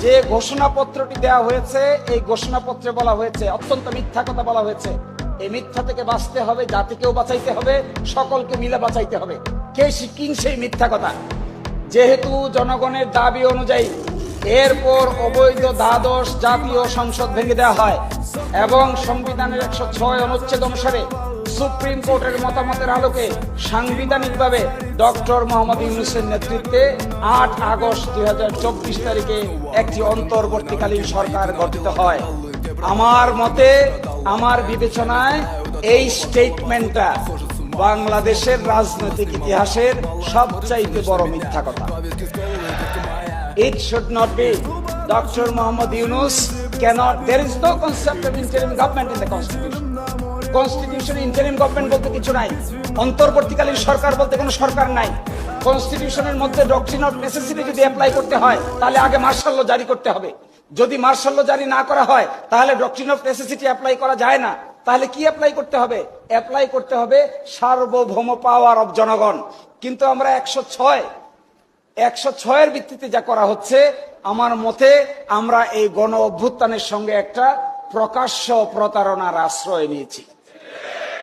যে ঘোষণাপত্রটি দেওয়া হয়েছে, এই ঘোষণাপত্রে বলা হয়েছে, অত্যন্ত মিথ্যা কথা বলা হয়েছে। এই মিথ্যা থেকে বাঁচতে হবে, জাতিকেও বাঁচাইতে হবে, সকলকে মিলে বাঁচাইতে হবে। কে শিখিং সেই মিথ্যা কথা? যেহেতু জনগণের দাবি অনুযায়ী এরপর অবৈধ দ্বাদশ জাতীয় সংসদ ভেঙে দেওয়া হয় এবং সংবিধানের 106 অনুচ্ছেদ অনুসারে সুপ্রিম কোর্টের মতামতের আলোকে সাংবিধানিকভাবে ডক্টর মোহাম্মদ ইউনূসের নেতৃত্বে 8 আগস্ট 2024 তারিখে একটি অন্তর্বর্তীকালীন সরকার গঠিত হয়। আমার মতে, আমার বিবেচনায় এই স্টেটমেন্টটা বাংলাদেশের রাজনৈতিক ইতিহাসের সবচাইতে বড় মিথ্যা কথা। It should not be. Dr. Mohammad Yunus cannot. There is no concept of interim government in the constitution. Constitution interim government বলতে কিছু নাই, অন্তর্বর্তীকালীন সরকার বলতে কোনো সরকার নাই। কনস্টিটিউশনের মধ্যে ডক্ট্রিন অফ নেসেসিটি যদি অ্যাপ্লাই করতে হয় তাহলে আগে মার্শাল ল জারি করতে হবে। যদি মার্শাল ল জারি না করা হয় তাহলে ডক্ট্রিন অফ নেসেসিটি অ্যাপ্লাই করা যায় না। তাহলে কি অ্যাপ্লাই করতে হবে? অ্যাপ্লাই করতে হবে সার্বভৌম পাওয়ার অফ জনগণ। কিন্তু আমরা 106 এর ভিত্তিতে যা করা হচ্ছে, আমার মতে আমরা এই গণ অভ্যুত্থানের সঙ্গে একটা প্রকাশ্য প্রতারণার আশ্রয় নিয়েছি।